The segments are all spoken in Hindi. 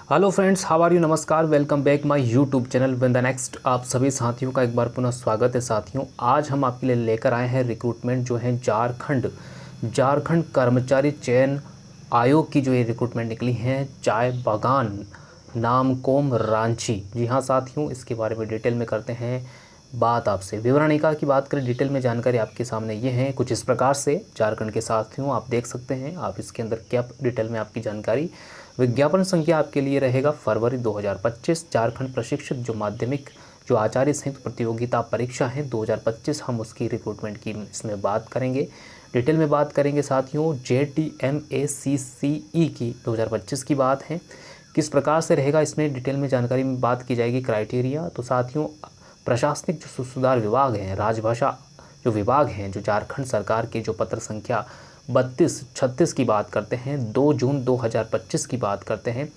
Hello friends, how are you. नमस्कार, welcome back my YouTube channel with the next. आप सभी साथियों का एक बार पुनः स्वागत है। साथियों, आज हम आपके लिए लेकर आए हैं रिक्रूटमेंट जो है झारखंड कर्मचारी चयन आयोग की जो ये रिक्रूटमेंट निकली है चाय बागान नामकोम रांची। जी हाँ साथियों, इसके बारे में डिटेल में करते हैं बात आपसे। विवरणिका की बात करें, डिटेल में जानकारी आपके सामने ये है कुछ इस प्रकार से। झारखंड के साथियों आप देख सकते हैं, आप इसके अंदर क्या डिटेल में आपकी जानकारी। विज्ञापन संख्या आपके लिए रहेगा फरवरी 2025। झारखंड प्रशिक्षित जो माध्यमिक जो आचार्य संयुक्त प्रतियोगिता परीक्षा है 2025, हम उसकी रिक्रूटमेंट की इसमें बात करेंगे, डिटेल में बात करेंगे साथियों। JTMACCE की 2025 की बात है, किस प्रकार से रहेगा इसमें डिटेल में जानकारी में बात की जाएगी। क्राइटेरिया तो साथियों, प्रशासनिक जो सुधार विभाग हैं, राजभाषा जो विभाग हैं, जो झारखंड सरकार के जो पत्र संख्या 3236 की बात करते हैं, 2 जून 2025 की बात करते हैं।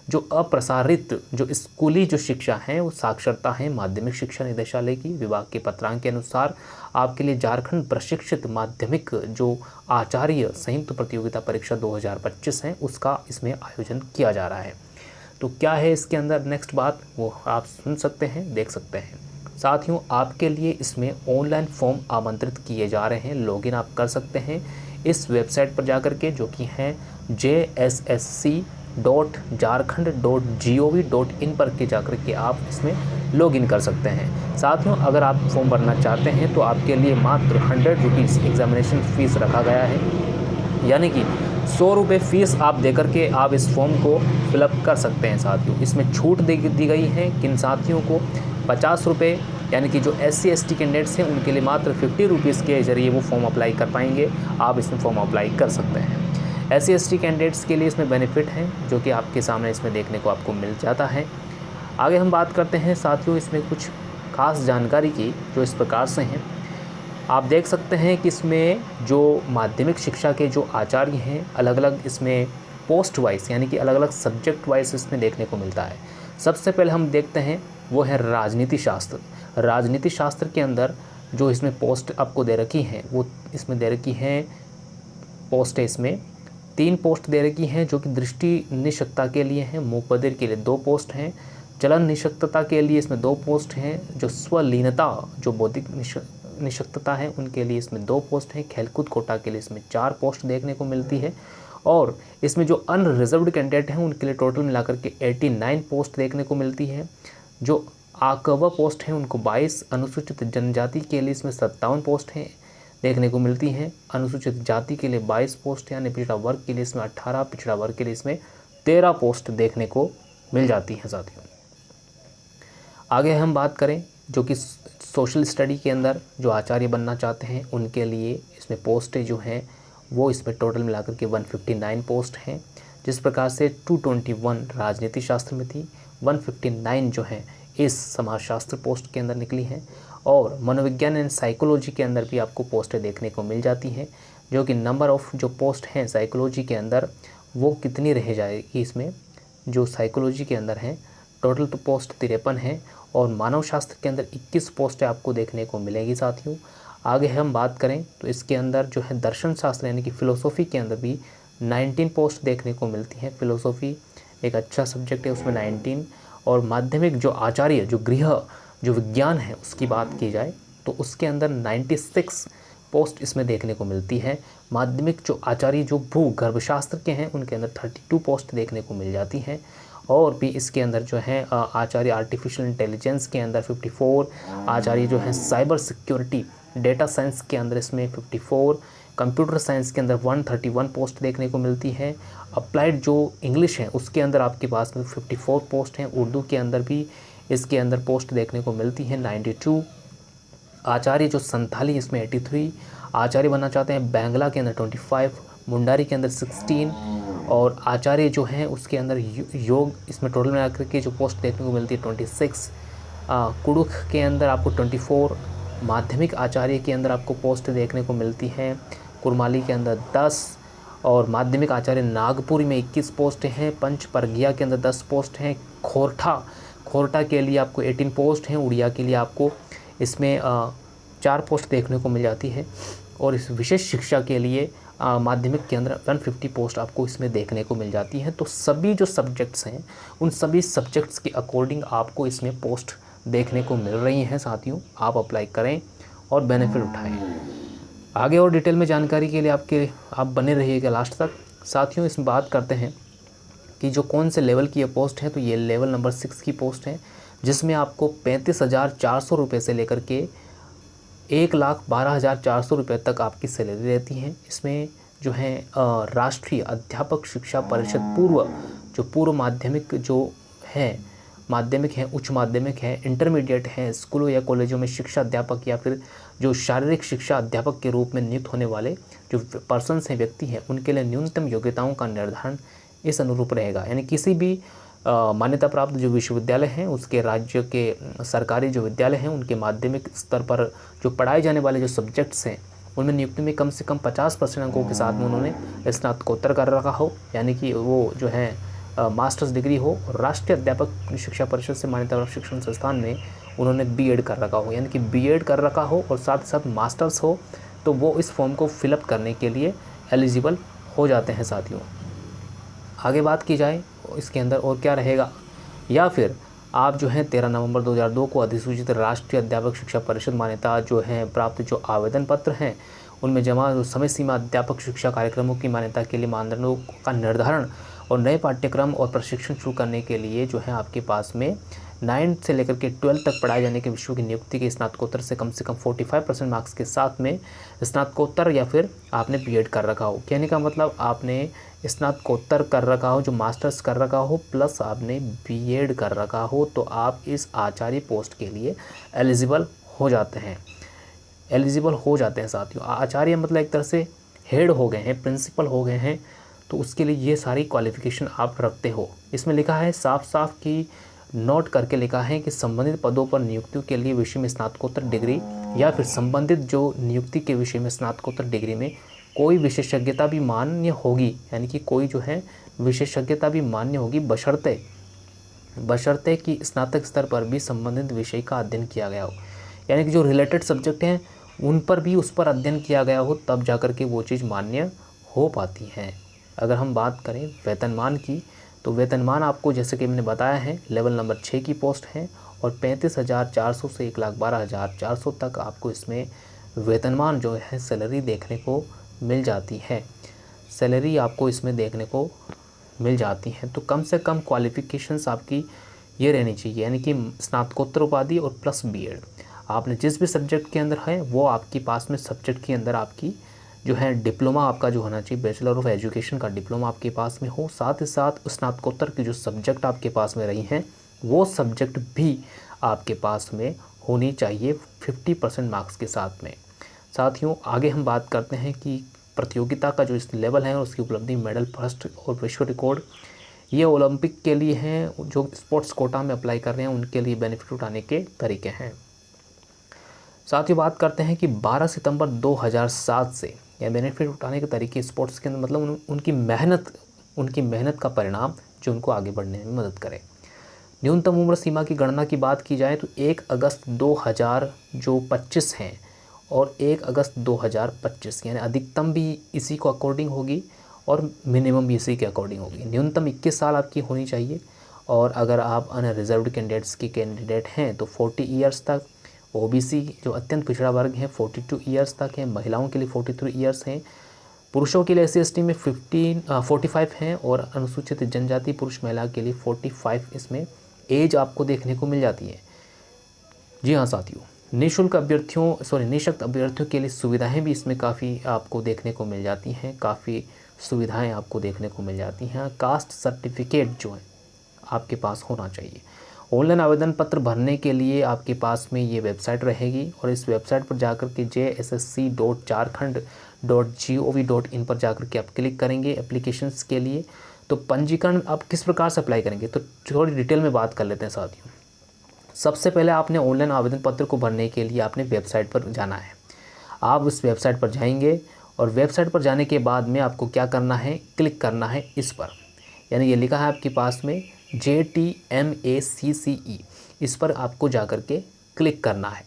जो अप्रसारित जो स्कूली जो शिक्षा है वो साक्षरता है माध्यमिक शिक्षा निदेशालय की विभाग के पत्रांक के अनुसार आपके लिए झारखंड प्रशिक्षित माध्यमिक जो आचार्य संयुक्त प्रतियोगिता परीक्षा 2025 है उसका इसमें आयोजन किया जा रहा है। तो क्या है इसके अंदर नेक्स्ट बात, वो आप सुन सकते हैं, देख सकते हैं। साथियों, आपके लिए इसमें ऑनलाइन फॉर्म आमंत्रित किए जा रहे हैं। लॉगिन आप कर सकते हैं इस वेबसाइट पर जाकर के, जो कि है jssc.jharkhand.gov.in पर के जाकर के आप इसमें लॉगिन कर सकते हैं। साथियों, अगर आप फॉर्म भरना चाहते हैं तो आपके लिए मात्र 100 रुपीज़ एग्जामिनेशन फ़ीस रखा गया है, यानी कि 100 रुपये फ़ीस आप देकर के आप इस फॉर्म को फिलअप कर सकते हैं। साथियों, इसमें छूट दी गई है किन साथियों को, 50 रुपये, यानी कि जो SC/ST कैंडिडेट्स हैं उनके लिए मात्र 50 रुपीज़ के जरिए वो फॉर्म अप्लाई कर पाएंगे। आप इसमें फॉर्म अप्लाई कर सकते हैं। SC/ST कैंडिडेट्स के लिए इसमें बेनिफिट हैं जो कि आपके सामने इसमें देखने को आपको मिल जाता है। आगे हम बात करते हैं साथियों इसमें कुछ खास जानकारी की, जो इस प्रकार से हैं। आप देख सकते हैं कि इसमें जो माध्यमिक शिक्षा के जो आचार्य हैं अलग अलग इसमें पोस्ट वाइज, यानी कि अलग अलग सब्जेक्ट वाइज इसमें देखने को मिलता है। सबसे पहले हम देखते हैं वो है राजनीति शास्त्र। राजनीति शास्त्र के अंदर जो इसमें पोस्ट आपको दे रखी हैं वो इसमें दे रखी हैं पोस्ट है, इसमें 3 पोस्ट दे रखी हैं जो कि दृष्टि निशक्तता के लिए हैं। मूक बधिर के लिए 2 पोस्ट हैं। चलन निशक्तता के लिए इसमें 2 पोस्ट हैं। जो स्वलीनता जो बौद्धिक निशक्तता है उनके लिए इसमें 2 पोस्ट हैं। खेलकूद कोटा के लिए इसमें 4 पोस्ट देखने को मिलती है। और इसमें जो अनरिजर्व्ड कैंडिडेट हैं उनके लिए टोटल मिलाकर के 89 पोस्ट देखने को मिलती है। जो आकवा पोस्ट हैं उनको 22, अनुसूचित जनजाति के लिए इसमें 57 पोस्ट हैं देखने को मिलती हैं। अनुसूचित जाति के लिए 22 पोस्ट, यानी पिछड़ा वर्ग के लिए इसमें 18, पिछड़ा वर्ग के लिए इसमें 13 पोस्ट देखने को मिल जाती हैं। साथियों, आगे हम बात करें जो कि सोशल स्टडी के अंदर जो आचार्य बनना चाहते हैं उनके लिए इसमें पोस्टें जो हैं वो इसमें टोटल मिलाकर के 159 पोस्ट हैं। जिस प्रकार से 221 राजनीति शास्त्र में थी, 159 जो हैं इस समाजशास्त्र पोस्ट के अंदर निकली हैं। और मनोविज्ञान एंड साइकोलॉजी के अंदर भी आपको पोस्टें देखने को मिल जाती हैं, जो कि नंबर ऑफ़ जो पोस्ट हैं साइकोलॉजी के अंदर वो कितनी रह जाएगी। इसमें जो साइकोलॉजी के अंदर हैं टोटल तो पोस्ट 53 है, और मानव शास्त्र के अंदर 21 पोस्टें आपको देखने को मिलेगी। साथियों, आगे हम बात करें तो इसके अंदर जो है दर्शन शास्त्र यानी कि फ़िलोसॉफ़ी के अंदर भी 19 पोस्ट देखने को मिलती हैं। फ़िलोसॉफ़ी एक अच्छा सब्जेक्ट है, उसमें 19। और माध्यमिक जो आचार्य जो गृह जो विज्ञान है उसकी बात की जाए तो उसके अंदर 96 पोस्ट इसमें देखने को मिलती है। माध्यमिक जो आचार्य जो भू गर्भशास्त्र के हैं उनके अंदर 32 पोस्ट देखने को मिल जाती हैं। और भी इसके अंदर जो है आचार्य आर्टिफिशियल इंटेलिजेंस के अंदर 54, आचार्य जो है साइबर सिक्योरिटी डेटा साइंस के अंदर इसमें 54, कंप्यूटर साइंस के अंदर 131 पोस्ट देखने को मिलती है। अप्लाइड जो इंग्लिश है उसके अंदर आपके पास में 54 पोस्ट हैं। उर्दू के अंदर भी इसके अंदर पोस्ट देखने को मिलती है 92। आचार्य जो संथाली इसमें 83, आचार्य बनना चाहते हैं बैंगला के अंदर 25, मुंडारी के अंदर 16, और आचार्य जो हैं उसके अंदर योग इसमें टोटल में आकर के जो पोस्ट देखने को मिलती है 26। कुड़ुख के अंदर आपको 24, माध्यमिक आचार्य के अंदर आपको पोस्ट देखने को मिलती हैं। कुरमाली के अंदर 10, और माध्यमिक आचार्य नागपुरी में 21 पोस्ट हैं। पंच परगिया के अंदर 10 पोस्ट हैं। खोरठा के लिए आपको 18 पोस्ट हैं। उड़िया के लिए आपको इसमें 4 पोस्ट देखने को मिल जाती है। और इस विशेष शिक्षा के लिए माध्यमिक के अंदर 150 पोस्ट आपको इसमें देखने को मिल जाती हैं। तो सभी जो सब्जेक्ट्स हैं उन सभी सब्जेक्ट्स के अकॉर्डिंग आपको इसमें पोस्ट देखने को मिल रही हैं साथियों। आप अप्लाई करें और बेनिफिट उठाएं। आगे और डिटेल में जानकारी के लिए आप बने रहिएगा लास्ट तक। साथियों इसमें बात करते हैं कि जो कौन से लेवल की ये पोस्ट है, तो ये लेवल नंबर 6 की पोस्ट है, जिसमें आपको 35,400 रुपये से लेकर के 1,12,400 रुपये तक आपकी सैलरी रहती है। इसमें जो है राष्ट्रीय अध्यापक शिक्षा परिषद पूर्व माध्यमिक जो है, माध्यमिक है, उच्च माध्यमिक है, इंटरमीडिएट है, स्कूलों या कॉलेजों में शिक्षा अध्यापक या फिर जो शारीरिक शिक्षा अध्यापक के रूप में नियुक्त होने वाले जो पर्सन्स हैं, व्यक्ति हैं, उनके लिए न्यूनतम योग्यताओं का निर्धारण इस अनुरूप रहेगा। यानी किसी भी मान्यता प्राप्त जो विश्वविद्यालय हैं, उसके राज्य के सरकारी जो विद्यालय हैं, उनके माध्यमिक स्तर पर जो पढ़ाए जाने वाले जो सब्जेक्ट्स हैं, उनमें नियुक्ति में कम से कम 50% अंकों के साथ में उन्होंने स्नातकोत्तर कर रखा हो, यानी कि वो जो है मास्टर्स डिग्री हो, और राष्ट्रीय अध्यापक शिक्षा परिषद से मान्यता प्राप्त शिक्षण संस्थान में उन्होंने बीएड कर रखा हो, यानी कि बीएड कर रखा हो और साथ ही साथ मास्टर्स हो, तो वो इस फॉर्म को फिलअप करने के लिए एलिजिबल हो जाते हैं साथियों। आगे बात की जाए इसके अंदर और क्या रहेगा, या फिर आप जो है 13 नवंबर 2002 को अधिसूचित राष्ट्रीय अध्यापक शिक्षा परिषद मान्यता जो है प्राप्त जो आवेदन पत्र हैं, उनमें जमा जो समय सीमा अध्यापक शिक्षा कार्यक्रमों की मान्यता के लिए मानदंडों का निर्धारण और नए पाठ्यक्रम और प्रशिक्षण शुरू करने के लिए जो है आपके पास में 9 से लेकर के 12 तक पढ़ाए जाने के विषयों की नियुक्ति के स्नातकोत्तर से कम 45% मार्क्स के साथ में स्नातकोत्तर या फिर आपने बीएड कर रखा हो। कहने का मतलब आपने स्नातकोत्तर कर रखा हो, जो मास्टर्स कर रखा हो, प्लस आपने बीएड कर रखा हो, तो आप इस आचार्य पोस्ट के लिए एलिजिबल हो जाते हैं साथियों। आचार्य मतलब एक तरह से हेड हो गए हैं, प्रिंसिपल हो गए हैं, तो उसके लिए ये सारी क्वालिफ़िकेशन आप रखते हो। इसमें लिखा है साफ साफ कि नोट करके लिखा है कि संबंधित पदों पर नियुक्तियों के लिए विषय में स्नातकोत्तर डिग्री या फिर संबंधित जो नियुक्ति के विषय में स्नातकोत्तर डिग्री में कोई विशेषज्ञता भी मान्य होगी, यानी कि कोई जो है विशेषज्ञता भी मान्य होगी, बशर्ते कि स्नातक स्तर पर भी संबंधित विषय का अध्ययन किया गया हो, यानी कि जो रिलेटेड सब्जेक्ट हैं उन पर भी उस पर अध्ययन किया गया हो, तब जाकर के वो चीज़ मान्य हो पाती है। अगर हम बात करें वेतनमान की, तो वेतनमान आपको जैसे कि मैंने बताया है लेवल नंबर 6 की पोस्ट है, और 35,400 से 1,12,400 तक आपको इसमें वेतनमान जो है सैलरी देखने को मिल जाती है। सैलरी आपको इसमें देखने को मिल जाती है। तो कम से कम क्वालिफ़िकेशंस आपकी ये रहनी चाहिए, यानी कि स्नातकोत्तर उपाधि और प्लस बीएड। आपने जिस भी सब्जेक्ट के अंदर है वो आपके पास में सब्जेक्ट के अंदर आपकी जो है डिप्लोमा आपका जो होना चाहिए, बैचलर ऑफ एजुकेशन का डिप्लोमा आपके पास में हो। साथ ही साथ स्नातकोत्तर की जो सब्जेक्ट आपके पास में रही हैं वो सब्जेक्ट भी आपके पास में होनी चाहिए 50% मार्क्स के साथ में। साथियों आगे हम बात करते हैं कि प्रतियोगिता का जो इस लेवल है उसकी उपलब्धि, मेडल फर्स्ट और विश्व रिकॉर्ड, ये ओलंपिक के लिए हैं। जो स्पोर्ट्स कोटा में अप्लाई कर रहे हैं उनके लिए बेनिफिट उठाने के तरीके हैं। साथ ही बात करते हैं कि 12 सितंबर 2007 से या बेनिफिट उठाने के तरीके स्पोर्ट्स के अंदर, मतलब उनकी मेहनत का परिणाम जो उनको आगे बढ़ने में मदद करे। न्यूनतम उम्र सीमा की गणना की बात की जाए तो 1 अगस्त 2025 हैं और 1 अगस्त 2025, यानी अधिकतम भी इसी को अकॉर्डिंग होगी और मिनिमम भी इसी के अकॉर्डिंग होगी। न्यूनतम 21 साल आपकी होनी चाहिए, और अगर आप अनरिजर्व्ड कैंडिडेट हैं तो 40 ईयर्स तक, ओबीसी जो अत्यंत पिछड़ा वर्ग है 42 ईयर्स तक है, महिलाओं के लिए 43 ईयर्स हैं, पुरुषों के लिए SC/ST में 45 हैं, और अनुसूचित जनजाति पुरुष महिला के लिए 45 इसमें एज आपको देखने को मिल जाती है। जी हाँ साथियों, निःशक्त अभ्यर्थियों के लिए सुविधाएं भी इसमें काफ़ी आपको देखने को मिल जाती हैं, काफ़ी सुविधाएं आपको देखने को मिल जाती हैं। कास्ट सर्टिफिकेट जो है आपके पास होना चाहिए। ऑनलाइन आवेदन पत्र भरने के लिए आपके पास में ये वेबसाइट रहेगी, और इस वेबसाइट पर जाकर के jssc.jharkhand.gov.in पर जाकर के आप क्लिक करेंगे एप्लीकेशंस के लिए। तो पंजीकरण आप किस प्रकार से अप्लाई करेंगे, तो थोड़ी डिटेल में बात कर लेते हैं साथियों। सबसे पहले आपने ऑनलाइन आवेदन पत्र को भरने के लिए आपने वेबसाइट पर जाना है। आप उस वेबसाइट पर जाएंगे, और वेबसाइट पर जाने के बाद में आपको क्या करना है, क्लिक करना है इस पर, यानी ये लिखा है आपके पास में JTMACCE, इस पर आपको जाकर के क्लिक करना है।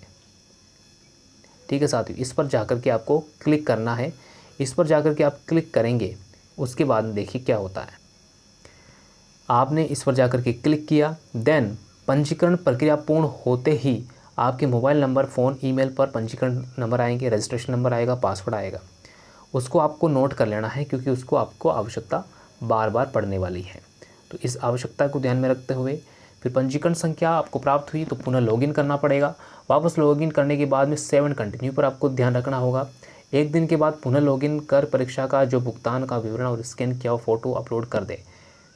ठीक है साथियों, इस पर जाकर के आपको क्लिक करना है। इस पर जाकर के आप क्लिक करेंगे, उसके बाद देखिए क्या होता है। आपने इस पर जाकर के क्लिक किया, देन पंजीकरण प्रक्रिया पूर्ण होते ही आपके मोबाइल नंबर, फ़ोन, ईमेल पर पंजीकरण नंबर आएंगे, रजिस्ट्रेशन नंबर आएगा, पासवर्ड आएगा। उसको आपको नोट कर लेना है क्योंकि उसको आपको आवश्यकता बार बार पड़ने वाली है। तो इस आवश्यकता को ध्यान में रखते हुए फिर पंजीकरण संख्या आपको प्राप्त हुई तो पुनः लॉगिन करना पड़ेगा। वापस लॉगिन करने के बाद में 7 कंटिन्यू पर आपको ध्यान रखना होगा। एक दिन के बाद पुनः लॉगिन कर परीक्षा का जो भुगतान का विवरण और स्कैन किया फ़ोटो अपलोड कर दे।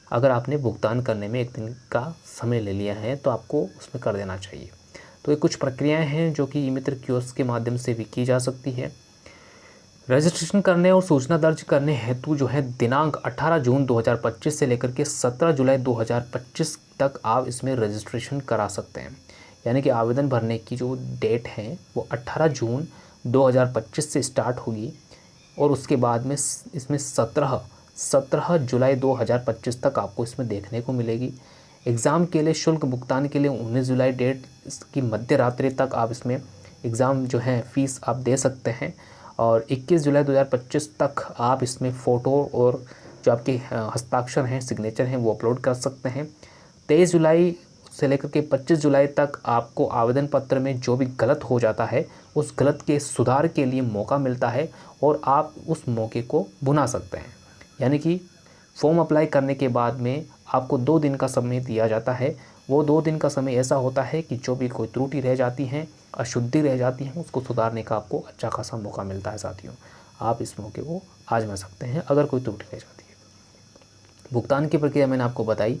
अगर आपने भुगतान करने में 1 दिन का समय ले लिया है तो आपको उसमें कर देना चाहिए। तो ये कुछ प्रक्रियाएं हैं जो कि ई मित्र कियोस्क के माध्यम से भी की जा सकती है। रजिस्ट्रेशन करने और सूचना दर्ज करने हेतु जो है दिनांक 18 जून 2025 से लेकर के 17 जुलाई 2025 तक आप इसमें रजिस्ट्रेशन करा सकते हैं। यानी कि आवेदन भरने की जो डेट है वो 18 जून 2025 से स्टार्ट होगी और उसके बाद में इसमें 17 जुलाई 2025 तक आपको इसमें देखने को मिलेगी। एग्ज़ाम के लिए शुल्क भुगतान के लिए 19 जुलाई डेट की मध्य रात्रि तक आप इसमें एग्ज़ाम जो है फ़ीस आप दे सकते हैं और 21 जुलाई 2025 तक आप इसमें फ़ोटो और जो आपके हस्ताक्षर हैं, सिग्नेचर हैं, वो अपलोड कर सकते हैं। 23 जुलाई से लेकर के 25 जुलाई तक आपको आवेदन पत्र में जो भी गलत हो जाता है उस गलत के सुधार के लिए मौका मिलता है और आप उस मौके को भुना सकते हैं। यानी कि फॉर्म अप्लाई करने के बाद में आपको 2 दिन का समय दिया जाता है। वो 2 दिन का समय ऐसा होता है कि जो भी कोई त्रुटि रह जाती हैं, अशुद्धि रह जाती हैं, उसको सुधारने का आपको अच्छा खासा मौका मिलता है। साथियों, आप इस मौके को आजमा सकते हैं अगर कोई त्रुटि रह जाती है। भुगतान की प्रक्रिया मैंने आपको बताई।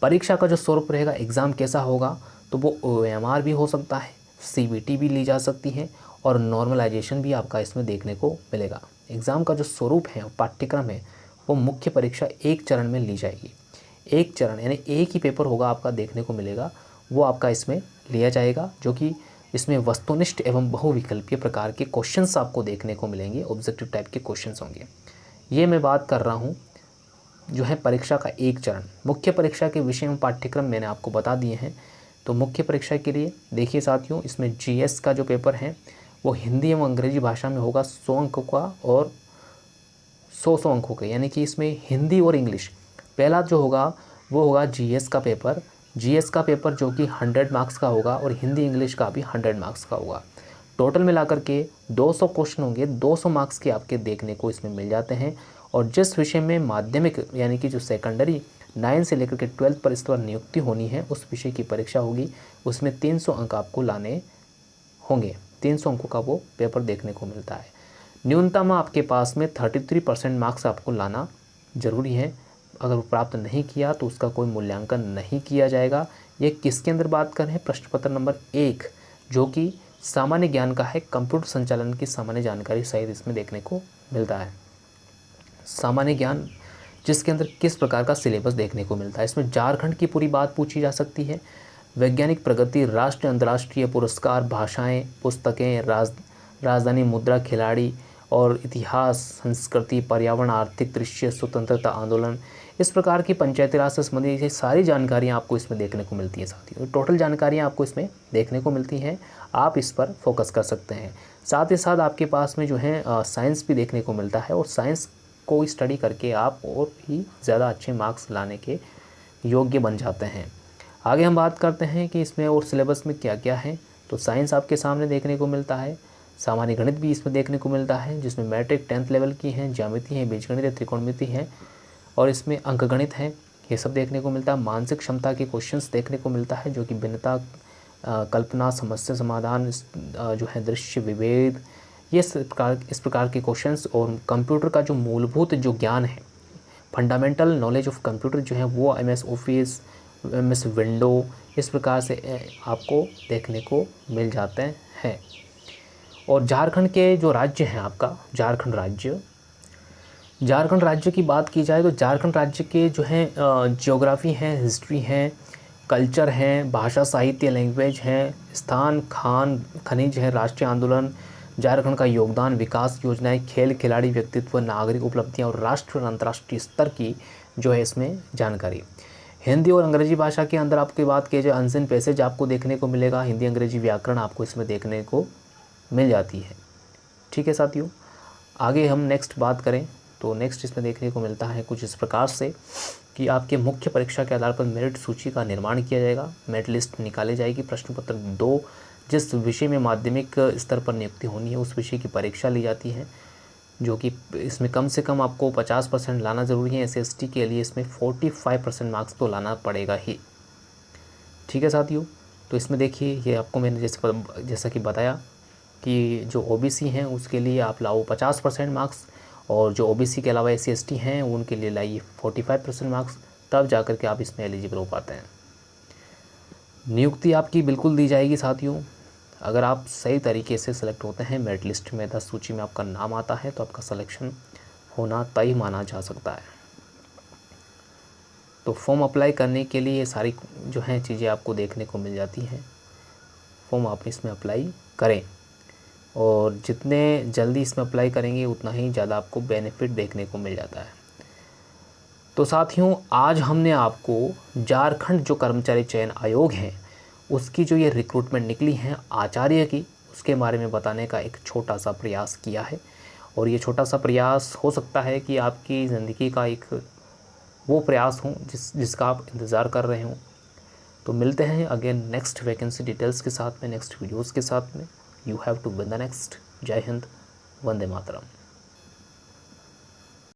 परीक्षा का जो स्वरूप रहेगा, एग्ज़ाम कैसा होगा, तो वो OMR भी हो सकता है, CBT भी ली जा सकती है और नॉर्मलाइजेशन भी आपका इसमें देखने को मिलेगा। एग्ज़ाम का जो स्वरूप है, पाठ्यक्रम है, वो मुख्य परीक्षा 1 चरण में ली जाएगी। 1 चरण यानी एक ही पेपर होगा आपका देखने को मिलेगा, वो आपका इसमें लिया जाएगा, जो कि इसमें वस्तुनिष्ठ एवं बहुविकल्पीय प्रकार के क्वेश्चंस आपको देखने को मिलेंगे, ऑब्जेक्टिव टाइप के क्वेश्चंस होंगे। ये मैं बात कर रहा हूँ जो है परीक्षा का 1 चरण। मुख्य परीक्षा के विषय एवं पाठ्यक्रम मैंने आपको बता दिए हैं। तो मुख्य परीक्षा के लिए देखिए साथियों, इसमें GS का जो पेपर है वो हिंदी एवं अंग्रेजी भाषा में होगा 100 अंकों का और 100 अंकों का, यानी कि इसमें हिंदी और इंग्लिश। पहला जो होगा वो होगा GS का पेपर। GS का पेपर जो कि 100 मार्क्स का होगा और हिंदी इंग्लिश का भी 100 मार्क्स का होगा। टोटल मिलाकर के 200 क्वेश्चन होंगे, 200 मार्क्स के आपके देखने को इसमें मिल जाते हैं। और जिस विषय में माध्यमिक यानी कि जो सेकेंडरी 9 से लेकर के 12 पर इस पर नियुक्ति होनी है, उस विषय की परीक्षा होगी, उसमें 300 अंक आपको लाने होंगे। 300 अंकों का वो पेपर देखने को मिलता है। न्यूनतम आपके पास में 33% मार्क्स आपको लाना ज़रूरी है। अगर वो प्राप्त नहीं किया तो उसका कोई मूल्यांकन नहीं किया जाएगा। ये किसके अंदर बात कर रहे हैं? प्रश्न पत्र नंबर 1 जो कि सामान्य ज्ञान का है, कंप्यूटर संचालन की सामान्य जानकारी सहित इसमें देखने को मिलता है। सामान्य ज्ञान जिसके अंदर किस प्रकार का सिलेबस देखने को मिलता है। इसमें झारखंड की पूरी बात पूछी जा सकती है। वैज्ञानिक प्रगति, राष्ट्रीय अंतर्राष्ट्रीय पुरस्कार, भाषाएं, पुस्तकें, राजधानी मुद्रा, खिलाड़ी और इतिहास, संस्कृति, पर्यावरण, आर्थिक दृश्य, स्वतंत्रता आंदोलन, इस प्रकार की पंचायती राज से संबंधित ये सारी जानकारियाँ आपको इसमें देखने को मिलती है साथियों। टोटल जानकारियाँ आपको इसमें देखने को मिलती हैं, आप इस पर फोकस कर सकते हैं। साथ ही साथ आपके पास में जो है साइंस भी देखने को मिलता है और साइंस को स्टडी करके आप और भी ज़्यादा अच्छे मार्क्स लाने के योग्य बन जाते हैं। आगे हम बात करते हैं कि इसमें और सिलेबस में क्या क्या है। तो साइंस आपके सामने देखने को मिलता है, सामान्य गणित भी इसमें देखने को मिलता है जिसमें मैट्रिक 10th लेवल की हैं, ज्यामिति है, बीजगणित है, त्रिकोणमिति है और इसमें अंकगणित है, ये सब देखने को मिलता है। मानसिक क्षमता के क्वेश्चंस देखने को मिलता है जो कि भिन्नता, कल्पना, समस्या समाधान, जो है दृश्य विभेद, ये इस प्रकार के क्वेश्चंस। और कंप्यूटर का जो मूलभूत जो ज्ञान है, फंडामेंटल नॉलेज ऑफ कंप्यूटर जो है वो MS ऑफिस, MS विंडो, इस प्रकार से आपको देखने को मिल जाते हैं। और झारखंड के जो राज्य हैं आपका, झारखंड राज्य की बात की जाए तो झारखंड राज्य के जो है ज्योग्राफी है, हिस्ट्री है, कल्चर हैं, भाषा, साहित्य, लैंग्वेज हैं, स्थान, खान, खनिज है, राष्ट्रीय आंदोलन, झारखंड का योगदान, विकास योजनाएं, खेल, खिलाड़ी, व्यक्तित्व, नागरिक उपलब्धियां और राष्ट्रीय और अंतर्राष्ट्रीय स्तर की जो है इसमें जानकारी। हिंदी और अंग्रेजी भाषा के अंदर आपकी बात की जाए, अनसिन पैसेज आपको देखने को मिलेगा, हिंदी अंग्रेजी व्याकरण आपको इसमें देखने को मिल जाती है। ठीक है साथियों, आगे हम नेक्स्ट बात करें तो नेक्स्ट इसमें देखने को मिलता है कुछ इस प्रकार से कि आपके मुख्य परीक्षा के आधार पर मेरिट सूची का निर्माण किया जाएगा, मेरिट लिस्ट निकाली जाएगी। प्रश्न पत्र 2 जिस विषय में माध्यमिक स्तर पर नियुक्ति होनी है उस विषय की परीक्षा ली जाती है, जो कि इसमें कम से कम आपको 50% लाना ज़रूरी है। SST के लिए इसमें 45% मार्क्स तो लाना पड़ेगा ही। ठीक है साथियों, तो इसमें देखिए ये आपको मैंने जैसा कि बताया कि जो OBC हैं उसके लिए आप लाओ 50% मार्क्स, और जो OBC के अलावा SC/ST हैं उनके लिए लाइए 45% मार्क्स, तब जा कर के आप इसमें एलिजिबल हो पाते हैं। नियुक्ति आपकी बिल्कुल दी जाएगी साथियों। अगर आप सही तरीके से सेलेक्ट होते हैं, मेरिट लिस्ट में 10 सूची में आपका नाम आता है, तो आपका सिलेक्शन होना तय माना जा सकता है। तो फॉर्म अप्लाई करने के लिए ये सारी जो हैं चीज़ें आपको देखने को मिल जाती हैं। फॉर्म आप इसमें अप्लाई करें, और जितने जल्दी इसमें अप्लाई करेंगे उतना ही ज़्यादा आपको बेनिफिट देखने को मिल जाता है। तो साथियों, आज हमने आपको झारखंड जो कर्मचारी चयन आयोग है उसकी जो ये रिक्रूटमेंट निकली है आचार्य की, उसके बारे में बताने का एक छोटा सा प्रयास किया है। और ये छोटा सा प्रयास हो सकता है कि आपकी ज़िंदगी का एक वो प्रयास हो जिसका आप इंतज़ार कर रहे हों। तो मिलते हैं अगेन नेक्स्ट वैकेंसी डिटेल्स के साथ में, नेक्स्ट वीडियोज़ के साथ में। You have to win the next. जय हिंद, वंदे मातरम।